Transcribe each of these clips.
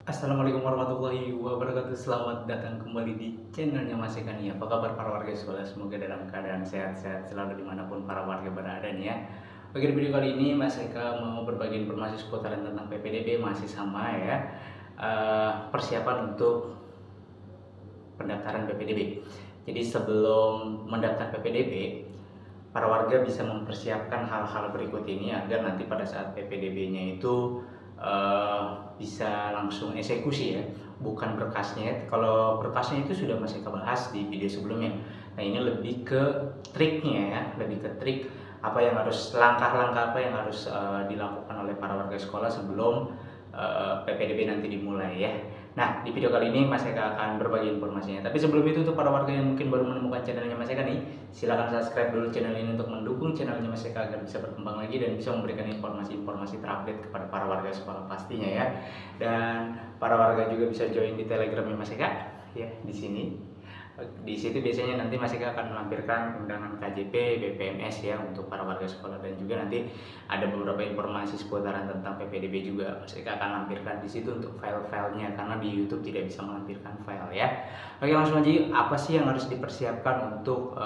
Assalamualaikum warahmatullahi wabarakatuh. Selamat datang kembali di channelnya Mas Eka nih. Apa kabar para warga sekolah? Semoga dalam keadaan sehat-sehat selalu dimanapun para warga berada nih ya. Oke, di video kali ini Mas Eka mau berbagi informasi seputaran tentang PPDB, masih sama ya. Persiapan untuk pendaftaran PPDB. Jadi sebelum mendaftar PPDB, para warga bisa mempersiapkan hal-hal berikut ini agar nanti pada saat PPDB-nya itu bisa langsung eksekusi ya, bukan berkasnya. Kalau berkasnya itu sudah masih bahas di video sebelumnya. Nah, ini lebih ke triknya ya, lebih ke trik apa yang harus, langkah-langkah apa yang harus dilakukan oleh para warga sekolah sebelum PPDB nanti dimulai ya. Nah, di video kali ini Mas Eka akan berbagi informasinya. Tapi sebelum itu, untuk para warga yang mungkin baru menemukan channelnya Mas Eka nih, silahkan subscribe dulu channel ini untuk mendukung channelnya Mas Eka agar bisa berkembang lagi dan bisa memberikan informasi-informasi terupdate kepada para warga sekolah pastinya ya. Dan para warga juga bisa join di Telegramnya Mas Eka ya, di sini. Di situ biasanya nanti Mas Eka akan melampirkan undangan KJP, BPMS ya untuk para warga sekolah, dan juga nanti ada beberapa informasi seputaran tentang PPDB juga Mas Eka akan lampirkan di situ untuk file-filenya, karena di YouTube tidak bisa melampirkan file ya. Oke, langsung aja, apa sih yang harus dipersiapkan untuk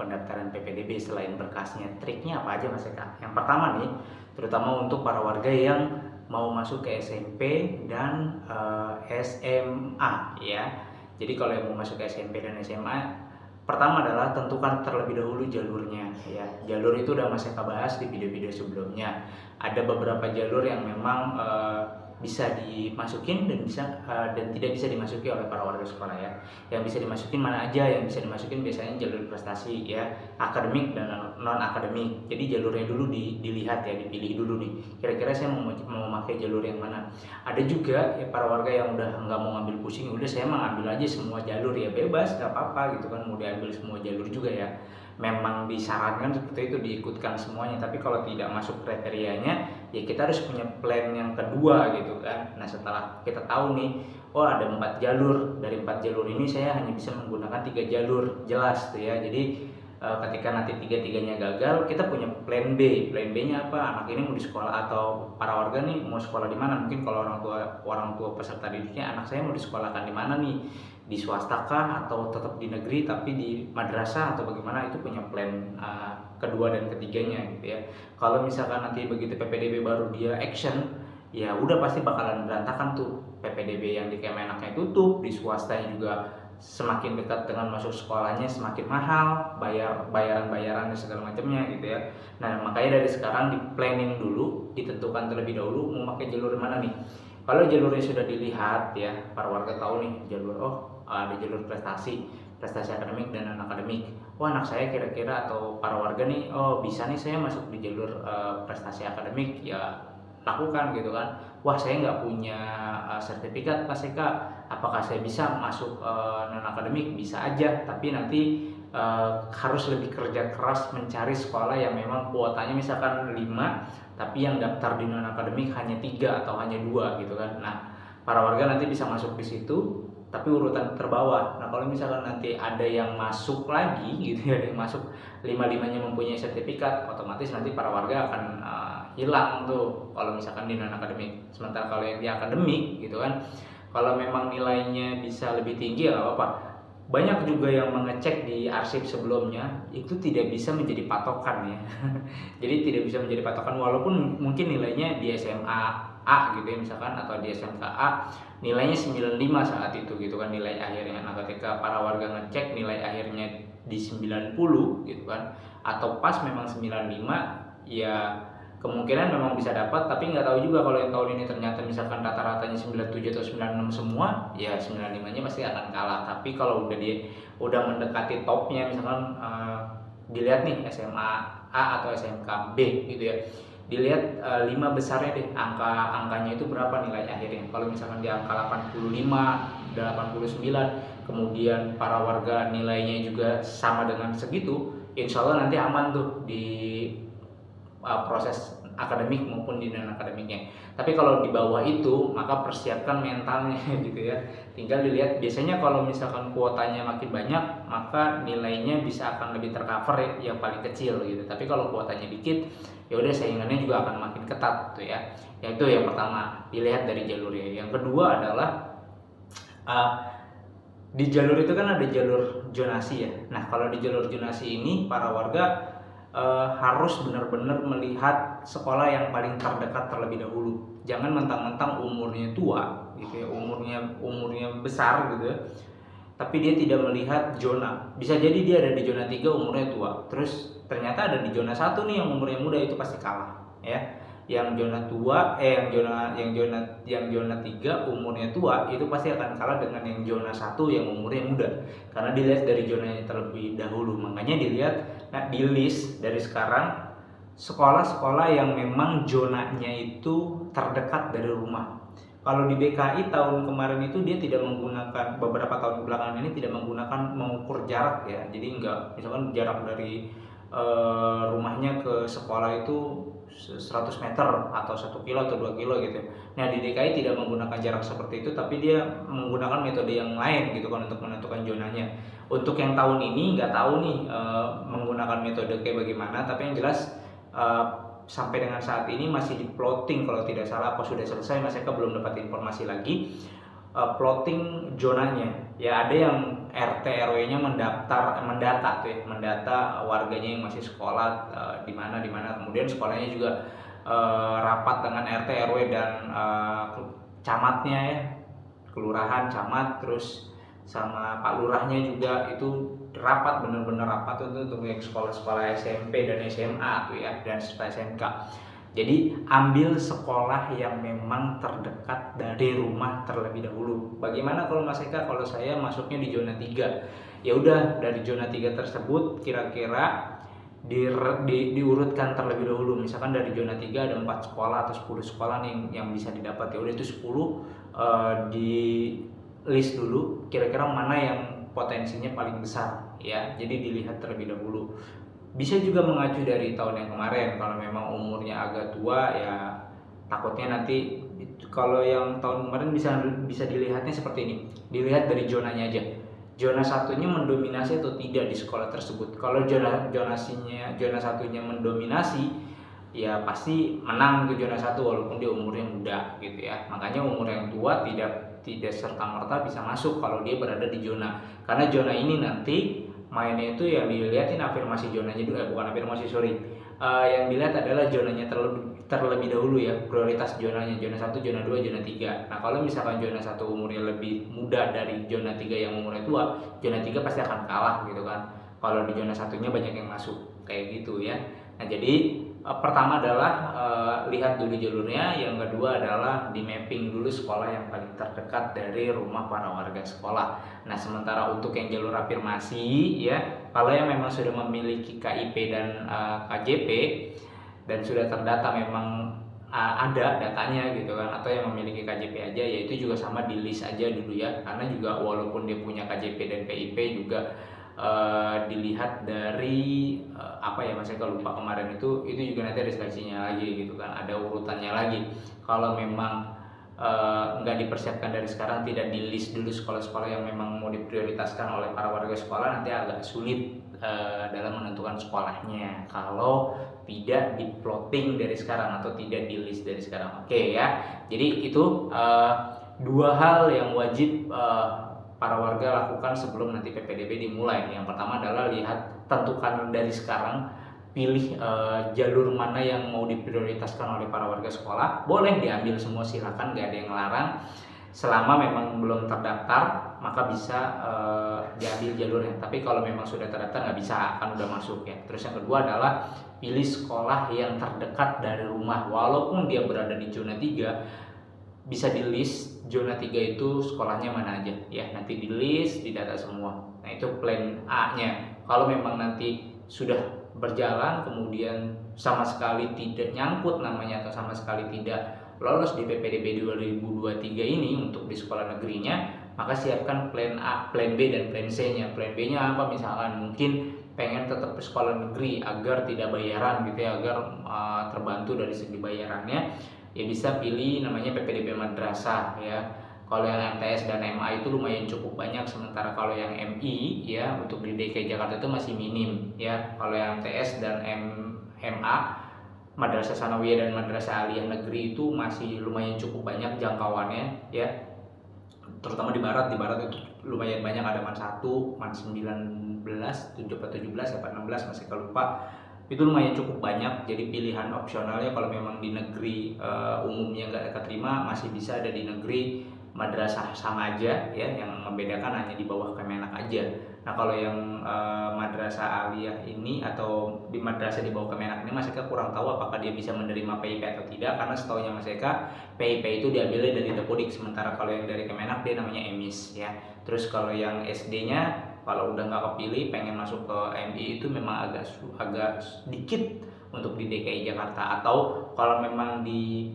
pendaftaran PPDB selain berkasnya? Triknya apa aja Mas Eka? Yang pertama nih, terutama untuk para warga yang mau masuk ke SMP dan SMA ya. Jadi kalau yang mau masuk ke SMP dan SMA, pertama adalah tentukan terlebih dahulu jalurnya ya. Jalur itu udah Mas Eka bahas di video-video sebelumnya. Ada beberapa jalur yang memang bisa dimasukin dan tidak bisa dimasuki oleh para warga sekolah ya. Yang bisa dimasukin mana aja? Yang bisa dimasukin biasanya jalur prestasi ya, akademik dan non akademik. Jadi jalurnya dulu dilihat ya, dipilih dulu nih. Kira-kira saya mau memakai jalur yang mana? Ada juga ya para warga yang udah nggak mau ngambil pusing, udah saya mah ngambil aja semua jalur ya, bebas nggak apa-apa gitu kan, mau diambil semua jalur juga ya. Memang disarankan seperti itu, diikutkan semuanya. Tapi kalau tidak masuk kriterianya, ya kita harus punya plan yang kedua gitu kan. Nah, setelah kita tahu nih, oh ada 4 jalur, dari 4 jalur ini saya hanya bisa menggunakan 3 jalur, jelas tuh ya. Jadi ketika nanti tiga-tiganya gagal, kita punya plan B. Plan B-nya apa? Anak ini mau di sekolah, atau para warga nih mau sekolah di mana? Mungkin kalau orang tua peserta didiknya, anak saya mau disekolahkan di mana nih? Di swasta kah, atau tetap di negeri tapi di madrasah, atau bagaimana? Itu punya plan kedua dan ketiganya gitu ya. Kalau misalkan nanti begitu PPDB baru dia action, ya udah pasti bakalan berantakan tuh. PPDB yang di Kemenaknya tutup, di swastanya juga semakin dekat dengan masuk sekolahnya semakin mahal, bayaran dan segala macamnya gitu ya. Nah, makanya dari sekarang di planning dulu, ditentukan terlebih dahulu mau pakai jalur mana nih. Kalau jalurnya sudah dilihat ya, para warga tahu nih jalur, oh ada jalur prestasi akademik dan non akademik. Wah, anak saya kira-kira, atau para warga nih, oh bisa nih saya masuk di jalur prestasi akademik, ya lakukan gitu kan. Wah, saya nggak punya sertifikat Mas Eka, apakah saya bisa masuk non akademik? Bisa aja, tapi nanti harus lebih kerja keras mencari sekolah yang memang kuotanya misalkan 5, tapi yang daftar di non akademik hanya 3 atau hanya 2 gitu kan. Nah, para warga nanti bisa masuk di situ tapi urutan terbawah. Nah, kalau misalkan nanti ada yang masuk lagi gitu ya, ada yang masuk 5-5-nya mempunyai sertifikat, otomatis nanti para warga akan hilang tuh kalau misalkan di non akademik. Sementara kalau yang di akademik gitu kan, kalau memang nilainya bisa lebih tinggi ya apa-apa. Banyak juga yang mengecek di arsip sebelumnya, itu tidak bisa menjadi patokan ya. Jadi tidak bisa menjadi patokan, walaupun mungkin nilainya di SMA A gitu ya misalkan, atau di SMK A nilainya 95 saat itu gitu kan nilai akhirnya. Nah, ketika para warga ngecek nilai akhirnya di 90 gitu kan, atau pas memang 95, ya kemungkinan memang bisa dapat. Tapi nggak tahu juga kalau yang tahun ini ternyata misalkan rata-ratanya 97 atau 96 semua, ya 95-nya pasti akan kalah. Tapi kalau udah mendekati topnya, misalkan dilihat nih SMA A atau SMK B gitu ya, dilihat 5 besarnya deh, angkanya itu berapa nilai akhirnya. Kalau misalkan di angka 85, 89, kemudian para warga nilainya juga sama dengan segitu, insya Allah nanti aman tuh di proses akademik maupun di non akademiknya. Tapi kalau di bawah itu maka persiapkan mentalnya gitu ya. Tinggal dilihat, biasanya kalau misalkan kuotanya makin banyak maka nilainya bisa akan lebih tercover yang paling kecil gitu. Tapi kalau kuotanya dikit ya udah saingannya juga akan makin ketat tuh ya. Yaitu yang pertama, dilihat dari jalurnya. Yang kedua adalah di jalur itu kan ada jalur zonasi ya. Nah kalau di jalur zonasi ini para warga harus benar-benar melihat sekolah yang paling terdekat terlebih dahulu. Jangan mentang-mentang umurnya tua gitu ya, umurnya besar gitu ya, tapi dia tidak melihat zona. Bisa jadi dia ada di zona 3 umurnya tua, terus ternyata ada di zona 1 nih yang umurnya muda, itu pasti kalah ya. Yang zona tua yang zona 3 umurnya tua itu pasti akan kalah dengan yang zona 1 yang umurnya muda, karena dilihat dari zonanya terlebih dahulu. Makanya dilihat di list dari sekarang sekolah-sekolah yang memang zonanya itu terdekat dari rumah. Kalau di DKI tahun kemarin itu dia tidak menggunakan, beberapa tahun belakangan ini tidak menggunakan mengukur jarak ya. Jadi enggak, misalkan jarak dari rumahnya ke sekolah itu 100 meter atau 1 kilo atau 2 kilo gitu. Nah di DKI tidak menggunakan jarak seperti itu, tapi dia menggunakan metode yang lain gitu kan untuk menentukan zonanya. Untuk yang tahun ini nggak tahu nih menggunakan metode kayak bagaimana, tapi yang jelas sampai dengan saat ini masih di plotting kalau tidak salah, apa sudah selesai, Mas Eka belum dapat informasi lagi. Plotting zonanya ya, ada yang RT RW-nya mendata warganya yang masih sekolah di mana, kemudian sekolahnya juga rapat dengan RT RW dan camatnya ya, kelurahan, camat, terus sama Pak Lurahnya juga itu rapat, benar-benar rapat untuk sekolah-sekolah SMP dan SMA tuh ya, dan serta SMK. Jadi ambil sekolah yang memang terdekat dari rumah terlebih dahulu. Bagaimana kalau Mas Eka, kalau saya masuknya di zona 3? Ya udah, dari zona 3 tersebut kira-kira diurutkan terlebih dahulu. Misalkan dari zona 3 ada 4 sekolah atau 10 sekolah nih yang bisa didapat. Ya udah, itu 10 di list dulu kira-kira mana yang potensinya paling besar ya. Jadi dilihat terlebih dahulu. Bisa juga mengacu dari tahun yang kemarin, kalau memang umurnya agak tua ya takutnya nanti. Kalau yang tahun kemarin bisa dilihatnya seperti ini, dilihat dari zonanya aja, zona satunya mendominasi atau tidak di sekolah tersebut. Kalau zona satunya mendominasi ya pasti menang ke zona 1 walaupun dia umurnya muda gitu ya. Makanya umur yang tua tidak serta-merta bisa masuk kalau dia berada di zona, karena zona ini nanti mainnya itu yang dilihatin afirmasi zonanya dulu, bukan afirmasi, yang dilihat adalah zonanya terlebih dahulu ya, prioritas zonanya, zona 1, zona 2, zona 3. Nah kalau misalkan zona 1 umurnya lebih muda dari zona 3 yang umurnya tua, zona 3 pasti akan kalah gitu kan, kalau di zona satunya banyak yang masuk kayak gitu ya. Nah jadi pertama adalah lihat dulu jalurnya, yang kedua adalah di mapping dulu sekolah yang paling terdekat dari rumah para warga sekolah. Nah sementara untuk yang jalur afirmasi ya, kalau yang memang sudah memiliki KIP dan KJP dan sudah terdata memang ada datanya gitu kan, atau yang memiliki KJP aja, ya itu juga sama di list aja dulu ya, karena juga walaupun dia punya KJP dan PIP juga dilihat dari apa ya, Mas Eka lupa kemarin itu juga nanti ada seleksinya lagi gitu kan, ada urutannya lagi. Kalau memang nggak dipersiapkan dari sekarang, tidak di list dulu sekolah-sekolah yang memang mau diprioritaskan oleh para warga sekolah, nanti agak sulit dalam menentukan sekolahnya kalau tidak di plotting dari sekarang atau tidak di list dari sekarang. Oke ya, jadi itu dua hal yang wajib para warga lakukan sebelum nanti PPDB dimulai. Yang pertama adalah lihat, tentukan dari sekarang, pilih jalur mana yang mau diprioritaskan oleh para warga sekolah. Boleh diambil semua, silakan, gak ada yang ngelarang. Selama memang belum terdaftar maka bisa diambil jalurnya, tapi kalau memang sudah terdaftar nggak bisa, kan udah masuk ya. Terus yang kedua adalah pilih sekolah yang terdekat dari rumah, walaupun dia berada di zona 3, bisa di list zona 3 itu sekolahnya mana aja ya, nanti di list, didata semua. Nah itu plan A nya. Kalau memang nanti sudah berjalan kemudian sama sekali tidak nyangkut namanya atau sama sekali tidak lolos di PPDB 2023 ini untuk di sekolah negerinya, maka siapkan plan A, plan B, dan plan C-nya. Plan B-nya apa? Misalkan mungkin pengen tetap sekolah negeri agar tidak bayaran gitu ya, agar terbantu dari segi bayarannya, ya bisa pilih namanya PPDB Madrasah ya. Kalau yang MTS dan MA itu lumayan cukup banyak, sementara kalau yang MI ya untuk di DKI Jakarta itu masih minim ya. Kalau yang MTS dan MA, Madrasah Sanawiyah dan Madrasah Aliyah Negeri itu masih lumayan cukup banyak jangkauannya ya, terutama di barat itu lumayan banyak, ada MAN 1, MAN 19, 17 apa 16 masih lupa, itu lumayan cukup banyak. Jadi pilihan opsionalnya kalau memang di negeri umumnya nggak keterima, masih bisa ada di negeri madrasah sama aja ya, yang membedakan hanya di bawah Kemenak aja. Nah kalau yang madrasah aliyah ini atau di madrasah di bawah Kemenak ini Mas Eka kurang tahu apakah dia bisa menerima PIP atau tidak, karena setahunya Mas Eka PIP itu diambilnya dari Dapodik, sementara kalau yang dari Kemenak dia namanya EMIS ya. Terus kalau yang SD-nya kalau udah nggak kepilih pengen masuk ke MI itu memang agak sedikit untuk di DKI Jakarta, atau kalau memang di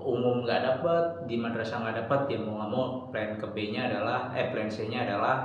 umum nggak dapat, di madrasah nggak dapat, ya mau nggak mau plan ke B-nya adalah plan C-nya adalah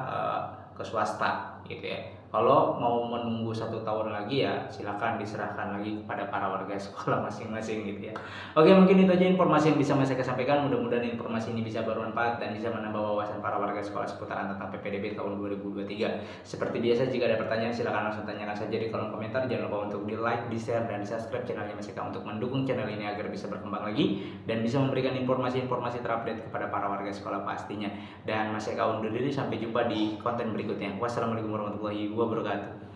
ke swasta gitu ya. Kalau mau menunggu 1 tahun lagi ya silakan diserahkan lagi kepada para warga sekolah masing-masing gitu ya. Oke, mungkin itu aja informasi yang bisa Mas Eka sampaikan. Mudah-mudahan informasi ini bisa bermanfaat dan bisa menambah wawasan para warga sekolah seputaran tentang PPDB tahun 2023. Seperti biasa, jika ada pertanyaan silakan langsung tanyakan saja di kolom komentar. Jangan lupa untuk di like, di share, dan di subscribe channelnya Mas Eka untuk mendukung channel ini agar bisa berkembang lagi dan bisa memberikan informasi-informasi terupdate kepada para warga sekolah pastinya. Dan Mas Eka undur diri, sampai jumpa di konten berikutnya. Wassalamualaikum warahmatullahi wabarakatuh.